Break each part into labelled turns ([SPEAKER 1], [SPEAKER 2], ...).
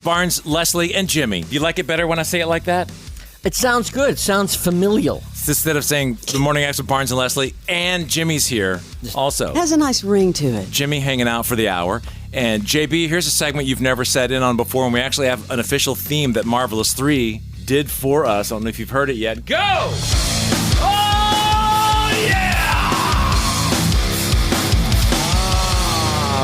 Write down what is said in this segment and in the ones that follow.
[SPEAKER 1] Barnes, Leslie, and Jimmy. Do you like it better when I say it like that?
[SPEAKER 2] It sounds good. It sounds familial.
[SPEAKER 1] Instead of saying the Morning X with Barnes and Leslie, and Jimmy's here also.
[SPEAKER 3] It has a nice ring to it.
[SPEAKER 1] Jimmy hanging out for the hour. And JB, here's a segment you've never sat in on before, and we actually have an official theme that Marvelous 3 did for us. I don't know if you've heard it yet. Go! Oh, yeah!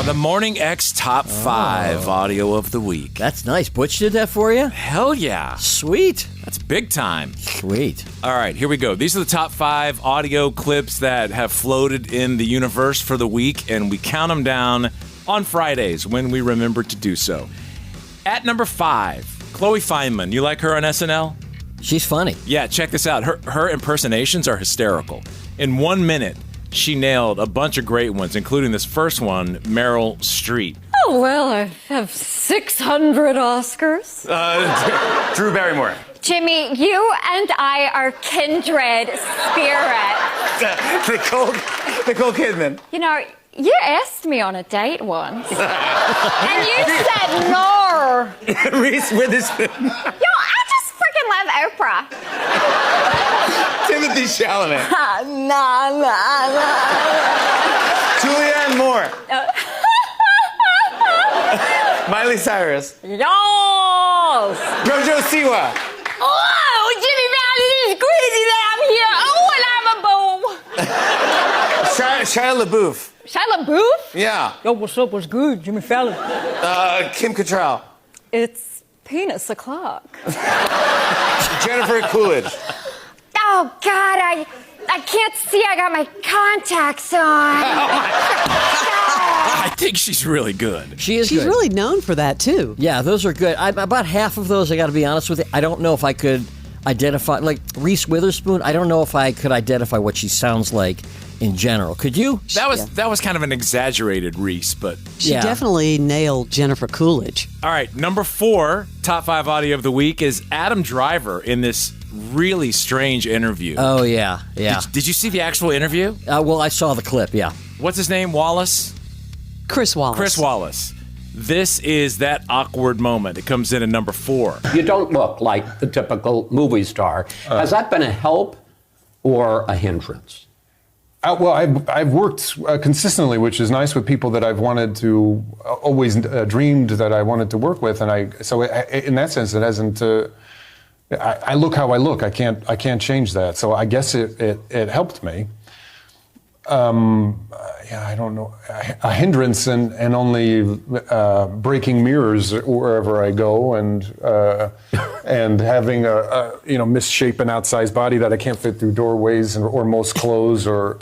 [SPEAKER 1] The Morning X Top 5 Audio of the Week.
[SPEAKER 2] That's nice. Butch did that for you?
[SPEAKER 1] Hell yeah.
[SPEAKER 2] Sweet.
[SPEAKER 1] That's big time.
[SPEAKER 2] Sweet.
[SPEAKER 1] All right, here we go. These are the top 5 audio clips that have floated in the universe for the week, and we count them down on Fridays when we remember to do so. At number 5, Chloe Fineman. You like her on SNL?
[SPEAKER 2] She's funny.
[SPEAKER 1] Yeah, check this out. Her impersonations are hysterical. In 1 minute, she nailed a bunch of great ones, including this first one, Meryl Streep.
[SPEAKER 4] Oh, well, I have 600 Oscars.
[SPEAKER 5] Drew Barrymore.
[SPEAKER 4] Jimmy, you and I are kindred spirits.
[SPEAKER 5] Nicole Kidman.
[SPEAKER 4] You know, you asked me on a date once. And you said no.
[SPEAKER 5] Reese Witherspoon.
[SPEAKER 4] Yo, I just freaking love Oprah.
[SPEAKER 5] Timothy Chalamet.
[SPEAKER 4] Nah.
[SPEAKER 5] Julianne Moore. Miley Cyrus.
[SPEAKER 4] Yes.
[SPEAKER 5] Jojo Siwa.
[SPEAKER 4] Oh, Jimmy Fallon is crazy that I'm here. Oh, and I'm a boo.
[SPEAKER 5] Shia LaBeouf.
[SPEAKER 4] Shia LaBeouf?
[SPEAKER 5] Yeah.
[SPEAKER 4] Yo, what's up? What's good? Jimmy Fallon.
[SPEAKER 5] Kim Cattrall.
[SPEAKER 4] It's penis o'clock.
[SPEAKER 5] Jennifer Coolidge.
[SPEAKER 4] Oh, God, I can't see. I got my contacts on.
[SPEAKER 1] I think she's really good.
[SPEAKER 3] She's
[SPEAKER 2] good.
[SPEAKER 3] really known for that, too.
[SPEAKER 2] Yeah, those are good. About half of those, I got to be honest with you, I don't know if I could identify, like Reese Witherspoon, I don't know if I could identify what she sounds like in general. Could you?
[SPEAKER 1] That was kind of an exaggerated Reese, but...
[SPEAKER 3] She definitely nailed Jennifer Coolidge.
[SPEAKER 1] All right, number 4, top 5 audio of the week is Adam Driver in this really strange interview.
[SPEAKER 2] Oh, yeah.
[SPEAKER 1] Did you see the actual interview?
[SPEAKER 2] Well, I saw the clip, yeah.
[SPEAKER 1] What's his name? Wallace?
[SPEAKER 3] Chris Wallace.
[SPEAKER 1] Chris Wallace. This is that awkward moment. It comes in at number 4.
[SPEAKER 6] You don't look like the typical movie star. Has that been a help or a hindrance?
[SPEAKER 7] Well, I've worked consistently, which is nice, with people that I've wanted to, always dreamed that I wanted to work with, and so in that sense, it hasn't. I look how I look. I can't change that. So I guess it helped me. I don't know. A hindrance and only breaking mirrors wherever I go, and having a misshapen outsized body that I can't fit through doorways or most clothes or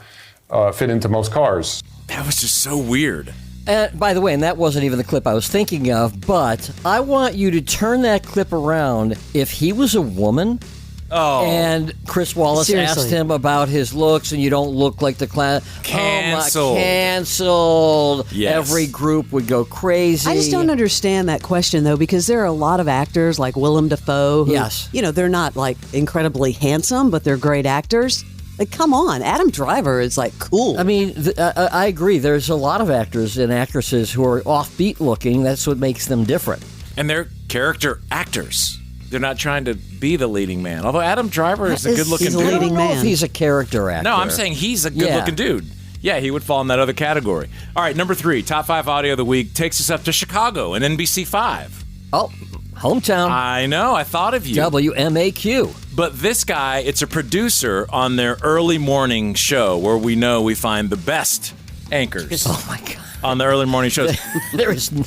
[SPEAKER 7] fit into most cars.
[SPEAKER 1] That was just so weird.
[SPEAKER 2] By the way, and that wasn't even the clip I was thinking of, but I want you to turn that clip around. If he was a woman...
[SPEAKER 1] Oh.
[SPEAKER 2] And Chris Wallace asked him about his looks, and you don't look like the class.
[SPEAKER 1] Canceled.
[SPEAKER 2] Canceled.
[SPEAKER 1] Yes.
[SPEAKER 2] Every group would go crazy.
[SPEAKER 3] I just don't understand that question, though, because there are a lot of actors like Willem Dafoe who, they're not like incredibly handsome, but they're great actors. Like, come on, Adam Driver is like cool.
[SPEAKER 2] I mean, I agree. There's a lot of actors and actresses who are offbeat looking. That's what makes them different.
[SPEAKER 1] And they're character actors. They're not trying to be the leading man. Although Adam Driver is a good-looking dude.
[SPEAKER 2] I don't know if he's a character actor.
[SPEAKER 1] No, I'm saying he's a good-looking dude. Yeah, he would fall in that other category. All right, number 3, top 5 audio of the week takes us up to Chicago and NBC 5.
[SPEAKER 2] Oh, hometown.
[SPEAKER 1] I know, I thought of you.
[SPEAKER 2] WMAQ.
[SPEAKER 1] But this guy, it's a producer on their early morning show where we find the best anchors.
[SPEAKER 2] Oh, my God.
[SPEAKER 1] On the early morning shows.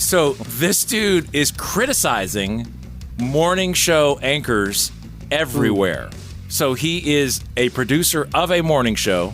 [SPEAKER 2] So
[SPEAKER 1] this dude is criticizing morning show anchors everywhere. So he is a producer of a morning show,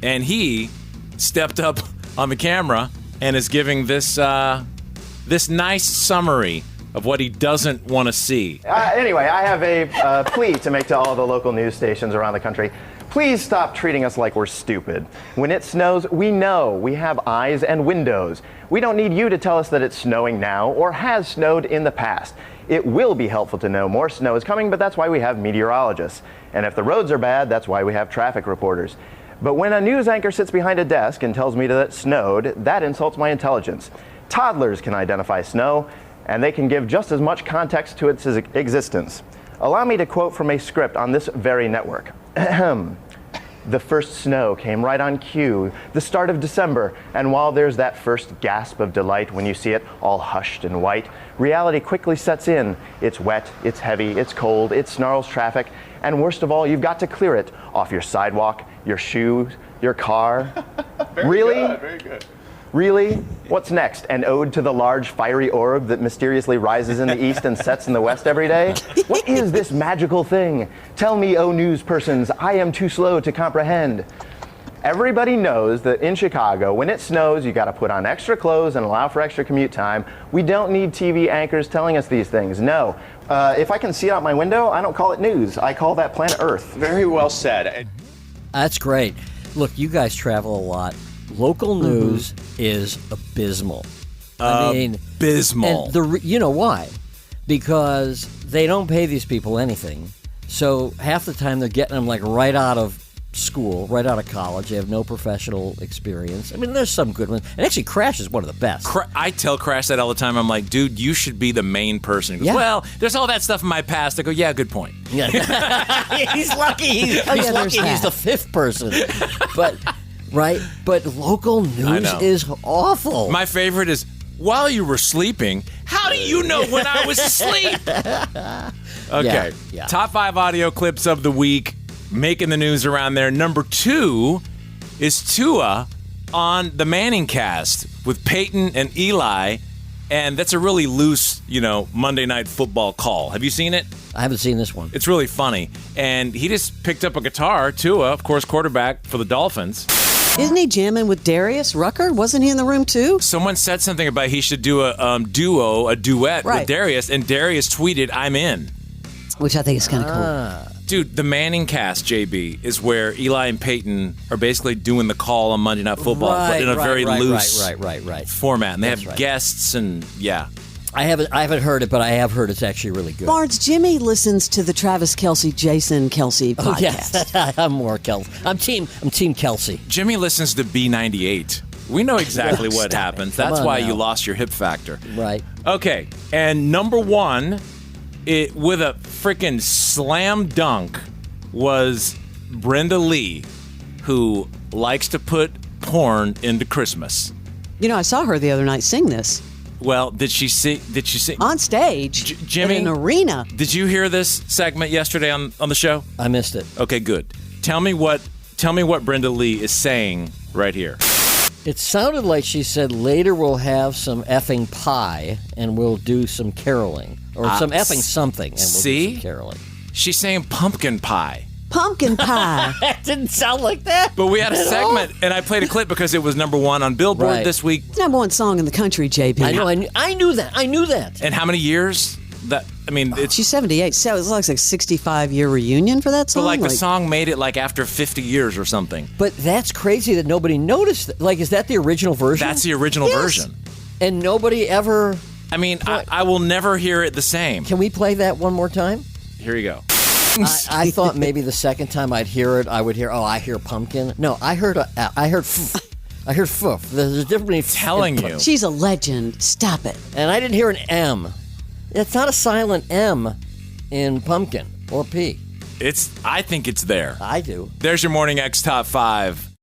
[SPEAKER 1] and he stepped up on the camera and is giving this nice summary of what he doesn't want to see.
[SPEAKER 8] Anyway, I have a plea to make to all the local news stations around the country. Please stop treating us like we're stupid. When it snows, we know. We have eyes and windows. We don't need you to tell us that it's snowing now or has snowed in the past. It will be helpful to know more snow is coming, but that's why we have meteorologists. And if the roads are bad, that's why we have traffic reporters. But when a news anchor sits behind a desk and tells me that it snowed, that insults my intelligence. Toddlers can identify snow. and they can give just as much context to its existence. Allow me to quote from a script on this very network. The first snow came right on cue, the start of December, and while there's that first gasp of delight when you see it all hushed and white, reality quickly sets in. It's wet, it's heavy, it's cold, it snarls traffic, and worst of all, you've got to clear it off your sidewalk, your shoes, your car. Really?
[SPEAKER 5] Good, very good.
[SPEAKER 8] Really? What's next? An ode to the large fiery orb that mysteriously rises in the east and sets in the west every day? What is this magical thing? Tell me, oh news persons, I am too slow to comprehend. Everybody knows that in Chicago, when it snows, you got to put on extra clothes and allow for extra commute time. We don't need TV anchors telling us these things. No. If I can see out my window, I don't call it news. I call that planet Earth.
[SPEAKER 5] Very well said.
[SPEAKER 2] That's great. Look, you guys travel a lot. Local news is abysmal.
[SPEAKER 1] Abysmal.
[SPEAKER 2] And you know why? Because they don't pay these people anything. So half the time they're getting them like right out of school, right out of college. They have no professional experience. I mean, there's some good ones. And actually, Crash is one of the best.
[SPEAKER 1] I tell Crash that all the time. I'm like, dude, you should be the main person. He goes,
[SPEAKER 2] Yeah.
[SPEAKER 1] well, there's all that stuff in my past. I go, yeah, good point.
[SPEAKER 2] Yeah. He's lucky. He's
[SPEAKER 3] there's
[SPEAKER 2] lucky he's
[SPEAKER 3] that.
[SPEAKER 2] the fifth person. But local news
[SPEAKER 1] know.
[SPEAKER 2] is awful.
[SPEAKER 1] My favorite is, while you were sleeping, how do you know when I was asleep? Okay.
[SPEAKER 2] Yeah.
[SPEAKER 1] Top 5 audio clips of the week making the news around there. Number 2 is Tua on the Manning cast with Peyton and Eli. And that's a really loose, Monday Night Football call. Have you seen it?
[SPEAKER 2] I haven't seen this one.
[SPEAKER 1] It's really funny. And he just picked up a guitar, Tua, of course, quarterback for the Dolphins.
[SPEAKER 3] Isn't he jamming with Darius Rucker? Wasn't he in the room too?
[SPEAKER 1] Someone said something about he should do a duet
[SPEAKER 3] Right.
[SPEAKER 1] with Darius, and Darius tweeted, "I'm in."
[SPEAKER 3] Which I think is kind of cool.
[SPEAKER 1] Dude, the Manning cast, JB, is where Eli and Peyton are basically doing the call on Monday Night Football, but in a very loose
[SPEAKER 2] Right.
[SPEAKER 1] format. And they
[SPEAKER 2] That's
[SPEAKER 1] have
[SPEAKER 2] right.
[SPEAKER 1] guests, and yeah.
[SPEAKER 2] I haven't heard it, but I have heard it's actually really good.
[SPEAKER 3] Barnes, Jimmy listens to the Travis Kelce, Jason Kelce podcast.
[SPEAKER 2] Oh, yes. I'm more Kelsey. I'm team Kelsey.
[SPEAKER 1] Jimmy listens to B98. We know exactly what
[SPEAKER 3] Stop
[SPEAKER 1] happens.
[SPEAKER 3] it.
[SPEAKER 2] Come
[SPEAKER 1] That's
[SPEAKER 2] on
[SPEAKER 1] why
[SPEAKER 2] now.
[SPEAKER 1] you lost your hip factor.
[SPEAKER 2] Right.
[SPEAKER 1] Okay, and number 1, with a freaking slam dunk, was Brenda Lee, who likes to put porn into Christmas.
[SPEAKER 3] You know, I saw her the other night sing this
[SPEAKER 1] Well, did she sing?
[SPEAKER 3] on stage
[SPEAKER 1] Jimmy?
[SPEAKER 3] in an arena.
[SPEAKER 1] Did you hear this segment yesterday on the show?
[SPEAKER 2] I missed it.
[SPEAKER 1] Okay, good. Tell me what Brenda Lee is saying right here.
[SPEAKER 2] It sounded like she said later we'll have some effing pie and we'll do some caroling. Or some effing something and we'll
[SPEAKER 1] see?
[SPEAKER 2] do some caroling.
[SPEAKER 1] She's saying pumpkin pie.
[SPEAKER 3] Pumpkin pie.
[SPEAKER 2] That didn't sound like that.
[SPEAKER 1] But we had a
[SPEAKER 2] at
[SPEAKER 1] segment, and I played a clip because it was number 1 on Billboard
[SPEAKER 2] Right.
[SPEAKER 1] this week.
[SPEAKER 3] Number one song in the country, JP.
[SPEAKER 2] I knew that.
[SPEAKER 1] And how many years? It's
[SPEAKER 3] She's 78. So it's like a 65-year reunion for that
[SPEAKER 1] but
[SPEAKER 3] song.
[SPEAKER 1] like the song made it like after 50 years or something.
[SPEAKER 2] But that's crazy that nobody noticed. Like, is that the original version?
[SPEAKER 1] That's the original
[SPEAKER 3] Yes.
[SPEAKER 1] version.
[SPEAKER 2] And nobody ever.
[SPEAKER 1] I mean, I will never hear it the same.
[SPEAKER 2] Can we play that one more time?
[SPEAKER 1] Here you go.
[SPEAKER 2] I thought maybe the second time I'd hear it, I would hear, I hear pumpkin. No, I heard foof. I heard foof. There's a difference between
[SPEAKER 1] Telling you.
[SPEAKER 3] She's a legend. Stop it.
[SPEAKER 2] And I didn't hear an M. It's not a silent M in pumpkin or P.
[SPEAKER 1] I think it's there.
[SPEAKER 2] I do.
[SPEAKER 1] There's your Morning X Top 5.